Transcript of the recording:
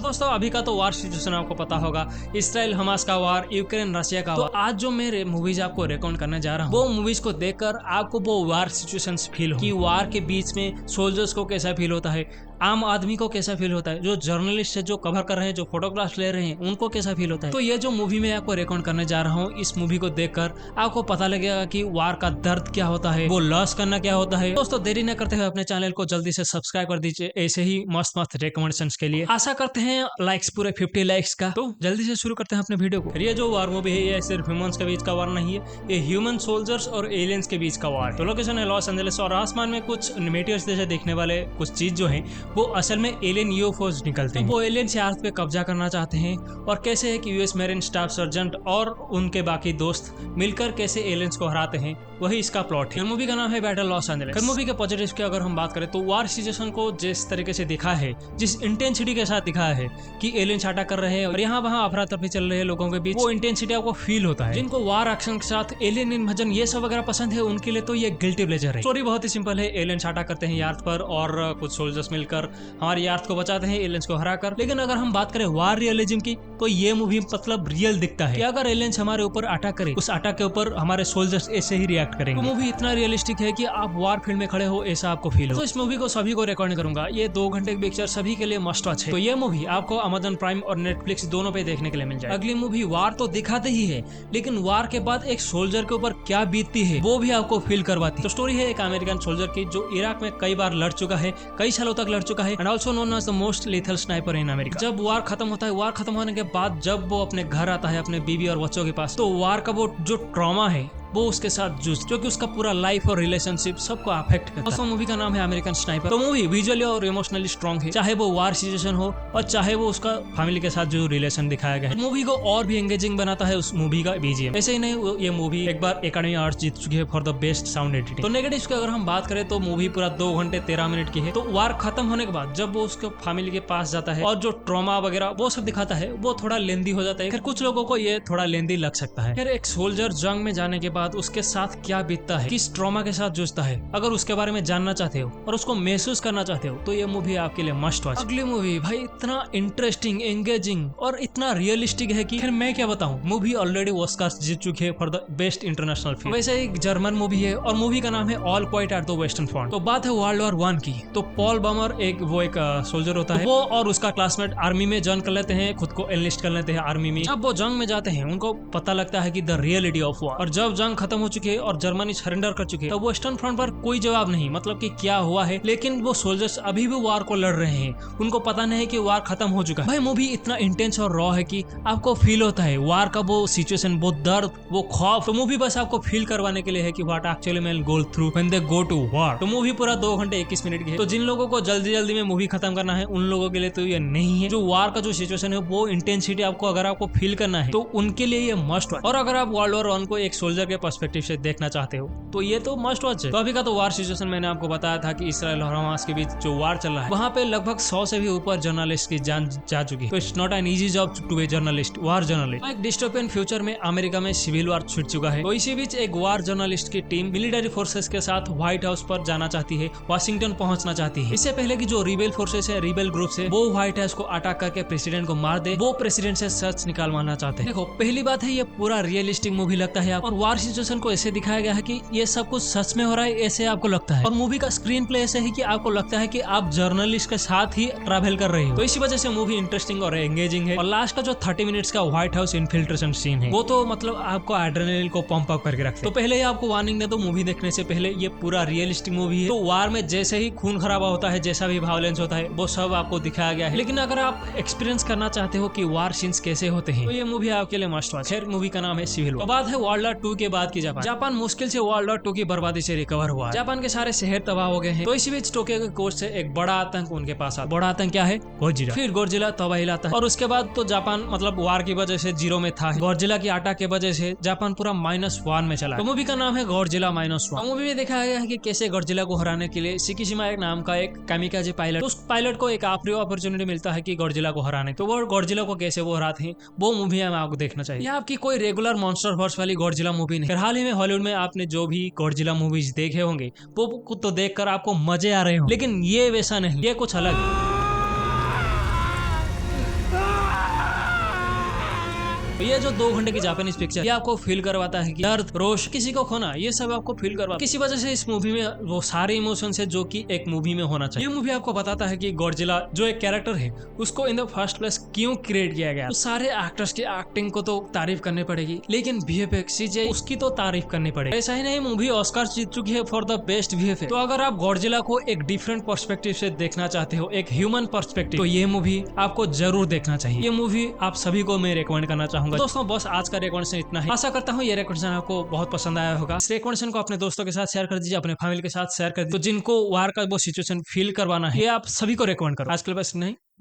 दोस्तों अभी का तो वार सिचुएशन आपको पता होगा, इसराइल हमास का वार, यूक्रेन रशिया का वार। तो आज जो मैं मूवीज आपको रिकमेंड करने जा रहा हूँ वो मूवीज को देखकर आपको वो वार सिचुएशंस फील हो कि वार के बीच में सोल्जर्स को कैसा फील होता है, आम आदमी को कैसा फील होता है, जो जर्नलिस्ट है जो कवर कर रहे हैं, जो फोटोग्राफ्स ले रहे हैं उनको कैसा फील होता है। तो ये जो मूवी मैं आपको रिकमेंड करने जा रहा हूँ, इस मूवी को देखकर आपको पता लगेगा कि वार का दर्द क्या होता है, वो लॉस करना क्या होता है। दोस्तों देरी न करते हुए अपने चैनल को जल्दी से सब्सक्राइब कर दीजिए ऐसे ही मस्त मस्त रिकमेंडेशंस के लिए। आशा करते हैं लाइक्स पूरे 50 लाइक्स का। तो जल्दी से शुरू करते हैं अपने वीडियो को। ये जो वार मूवी है ये सिर्फ ह्यूमंस के बीच का वार नहीं है, ये ह्यूमन सोल्जर्स और एलियंस के बीच का वार है। तो लोकेशन है लॉस एंजलिस और आसमान में कुछ मेटियर्स जैसे दिखने वाले कुछ चीज जो है वो असल में एलियन यूएफओस निकलते हैं। वो एलियन से अर्थ पे कब्जा करना चाहते हैं और कैसे है कि यूएस मेरिन स्टाफ सर्जेंट और उनके बाकी दोस्त मिलकर कैसे एलियंस को हराते हैं, वही इसका प्लॉट है। मूवी का नाम है बैटल लॉस एंजलिस। मूवी के पॉजिटिव्स की अगर हम बात करें तो वार सिचुएशन को जिस तरीके से दिखाया है, जिस इंटेंसिटी के साथ दिखाया है कि एलियंस अटैक कर रहे हैं और यहाँ वहाँ अफरा तफरी चल रहे हैं लोगों के बीच, वो इंटेंसिटी आपको फील होता है। जिनको वार एक्शन के साथ एलियन इन्वेजन ये सब वगैरह पसंद है उनके लिए तो ये गिल्टी प्लेजर है। स्टोरी बहुत ही सिंपल है, एलियंस अटैक करते हैं यार्थ पर और कुछ सोल्जर्स मिलकर हमारे यार्थ को बचाते हैं एलियंस को हराकर। लेकिन अगर हम बात करें वार रियलिज्म की तो ये मूवी मतलब रियल दिखता है कि अगर एलियंस हमारे ऊपर अटैक करे, उस अटैक के ऊपर हमारे सोल्जर्स ऐसे ही रिएक्ट करेंगे। तो मूवी इतना रियलिस्टिक है कि आप वार फील्ड में खड़े हो ऐसा आपको फील हो। तो इस मूवी को सभी को रिकमेंड करूंगा, ये 2 घंटे की पिक्चर सभी के लिए मस्ट वॉच है। तो ये मूवी आपको अमेज़न प्राइम और नेटफ्लिक्स दोनों पे देखने के लिए मिल जाए। अगली मूवी वार तो दिखाते ही है लेकिन वार के बाद एक सोल्जर के ऊपर क्या बीतती है वो भी आपको फील करवाती है। तो स्टोरी है एक अमेरिकन सोल्जर की जो इराक में कई बार लड़ चुका है, कई सालों तक लड़ चुका है and also known as the most lethal sniper in America. जब वार खत्म होता है, वार खत्म होने के बाद जब वो अपने घर आता है अपने बीवी और बच्चों के पास, तो वार का वो जो ट्रॉमा है वो उसके साथ जूझ, जो कि उसका पूरा लाइफ और रिलेशनशिप सबको अफेक्ट करता है। दोस्तों मूवी का नाम है अमेरिकन स्नाइपर। तो मूवी विजुअली और इमोशनली स्ट्रॉन्ग है, चाहे वो वार सिचुएशन हो और चाहे वो उसका फैमिली के साथ जो रिलेशन दिखाया गया है। मूवी को और भी एंगेजिंग बनाता है उस मूवी का बीजीएम। ऐसे ही नहीं, ये मूवी एक बार एकेडमी अवार्ड जीत चुकी है for the best sound editing. तो नेगेटिव्स की अगर हम बात करें तो मूवी पूरा 2 घंटे 13 मिनट की है। तो वार खत्म होने के बाद जब वो उसके फैमिली के पास जाता है और जो ट्रॉमा वगैरह वो सब दिखाता है वो थोड़ा लेंदी हो जाता है। फिर कुछ लोगों को ये थोड़ा लेंदी लग सकता है। फिर एक सोल्जर जंग में जाने के बाद उसके साथ क्या बीतता है, किस ट्रॉमा के साथ जूझता है, अगर उसके बारे में जानना चाहते हो और उसको महसूस करना चाहते हो तो ये मूवी आपके लिए मस्ट वॉच। अगली मूवी भाई इतना इंटरेस्टिंग, एंगेजिंग और इतना रियलिस्टिक है कि फिर मैं क्या बताऊं। मूवी ऑलरेडी ऑस्कर्स जीत चुकी है for the best international film. वैसे एक जर्मन मूवी है और मूवी का नाम है all quite at the western front. तो बात है वर्ल्ड वॉर 1 की। तो पॉल बमर एक सोल्जर होता है, वो और उसका क्लासमेट आर्मी में ज्वाइन कर लेते हैं, खुद को एनलिस्ट कर लेते हैं आर्मी में। जब वो जंग में जाते हैं उनको पता लगता है कि द रियलिटी ऑफ वॉर, और जब जंग खत्म हो चुकी है और जर्मनी सरेंडर कर चुके हैं तो वेस्टर्न फ्रंट पर कोई जवाब नहीं, मतलब कि क्या हुआ है। लेकिन वो सोल्जर्स अभी भी वार को लड़ रहे हैं, उनको पता नहीं है कि वार खत्म हो चुका है। भाई मूवी इतना इंटेंस और रॉ है कि आपको फील होता है वार का वो सिचुएशन, वो दर्द, वो खौफ। तो मूवी बस आपको फील करवाने के लिए है कि what actually man go through when they go to war. तो मूवी पूरा 2 घंटे 21 मिनट की है। तो जिन लोगों को जल्दी जल्दी में मूवी खत्म करना है उन लोगों के लिए तो ये नहीं है। जो वार का जो सिचुएशन है वो इंटेंसिटी आपको अगर आपको फील करना है तो उनके लिए ये मस्ट वॉच। और अगर आप वर्ल्ड वॉर 1 को एक सोल्जर के पर्सपेक्टिव से देखना चाहते हो तो ये तो मस्ट वॉच है। तो अभी का तो वार सिचुएशन मैंने आपको बताया था कि इसराइल और हमास के बीच जो वार चल रहा है वहाँ पे लगभग 100 से भी ऊपर जर्नलिस्ट की जान जा चुकी है। तो it's not an easy job to be journalist, war journalist. एक डिस्टोपियन फ्यूचर में अमेरिका में सिविल वार छिड़ चुका है। तो इसी बीच एक वार जर्नलिस्ट की टीम मिलिट्री फोर्सेस के साथ व्हाइट हाउस पर जाना चाहती है, वाशिंगटन पहुंचना चाहती है। इससे पहले की जो रिबेल फोर्सेस है, रिबेल ग्रुप है, वो व्हाइट हाउस को अटैक करके प्रेसिडेंट को मार दे, वो प्रेसिडेंट से सच निकालवाना चाहते हैं। देखो पहली बात है ये पूरा रियलिस्टिक मूवी लगता है और वार सिचुएशन को ऐसे दिखाया गया है कि ये सब कुछ सच में हो रहा है ऐसे आपको लगता है। और मूवी का स्क्रीन प्ले ऐसे है कि आपको लगता है कि आप जर्नलिस्ट के साथ ही ट्रैवल कर रहे हो। तो इसी वजह से मूवी इंटरेस्टिंग और एंगेजिंग है। और लास्ट का जो 30 मिनट्स का व्हाइट हाउस इन्फिल्ट्रेशन सीन है वो तो मतलब आपको एड्रेनलिन को पंप अप करके रखते। तो पहले ही आपको वार्निंग दे दो, मूवी देखने से पहले ये पूरा रियलिस्टिक मूवी है। तो वार में जैसे ही खून खराबा होता है, जैसा भी वायलेंस होता है वो सब आपको दिखाया गया है। लेकिन अगर आप एक्सपीरियंस करना चाहते हो कि वार सीन्स कैसे होते हैं तो ये मूवी आपके लिए मस्ट वॉच है। मूवी का नाम है सिविल वॉर। तो बात है वर्ल्ड वॉर 2 के बाद की जापान मुश्किल से वर्ल्ड वॉर 2 की बर्बादी से रिकवर हुआ। जापान के सारे शहर तबाह हो गए हैं। तो इसी बीच टोक्यो के कोस्ट से एक बड़ा आतंक उनके पास आता। बड़ा आतंक क्या है? गोजिला। फिर गोजिला तबाही लाता है और उसके बाद तो जापान मतलब वार की वजह से 0 में था। गोजिला की अटैक की वजह से जापान पूरा -1 में चला। तो मूवी का नाम है गोजिला -1। मूवी में दिखाया गया है कि कैसे गोजिला को हराने के लिए शिकीशिमा एक नाम का एक कामिकाजे पायलट, उस पायलट को एक आखिरी अपॉर्चुनिटी मिलता है कि गोजिला को हराने। तो वो गोजिला को कैसे वो हराते हैं वो मूवी हमें आपको देखना चाहिए। ये आपकी कोई रेगुलर मॉन्स्टर हॉर्स वाली गोजिला मूवी नहीं। हाल ही में हॉलीवुड में आपने जो भी गोजिला मूवीज देखे होंगे वो तो देखकर आपको मजे आ रहे हो, लेकिन ये वैसा नहीं, ये कुछ अलग है। तो ये जो 2 घंटे की जापानीज पिक्चर ये आपको फील करवाता है कि दर्द, रोष, किसी को खोना, ये सब आपको फील करवा। किसी वजह से इस मूवी में वो सारे इमोशंस है जो कि एक मूवी में होना चाहिए। ये मूवी आपको बताता है कि गॉडजिला जो एक कैरेक्टर है उसको इन द फर्स्ट प्लेस क्यों क्रिएट किया गया। तो सारे एक्टर्स की एक्टिंग को तो तारीफ करनी पड़ेगी, लेकिन वीएफएक्स सीजे उसकी तो तारीफ करनी पड़ेगी। ऐसा ही नहीं, मूवी ऑस्कर जीत चुकी है फॉर द बेस्ट वीएफएक्स। तो अगर आप गॉडजिला को एक डिफरेंट पर्सपेक्टिव से देखना चाहते हो, एक ह्यूमन पर्सपेक्टिव, तो ये मूवी आपको जरूर देखना चाहिए। ये मूवी आप सभी को मैं रिकमेंड करना चाहूंगा। दोस्तों बस आज का रिकमेंडेशन इतना है। आशा करता हूँ ये रिकमेंडेशन आपको बहुत पसंद आया होगा। इस रिकमेंडेशन को अपने दोस्तों के साथ शेयर कर दीजिए, अपने फैमिली के साथ शेयर कर दीजिए, तो जिनको वार का वो सिचुएशन फील करवाना है, ये आप सभी को रिकमेंड करो। आज के लिए बस नहीं।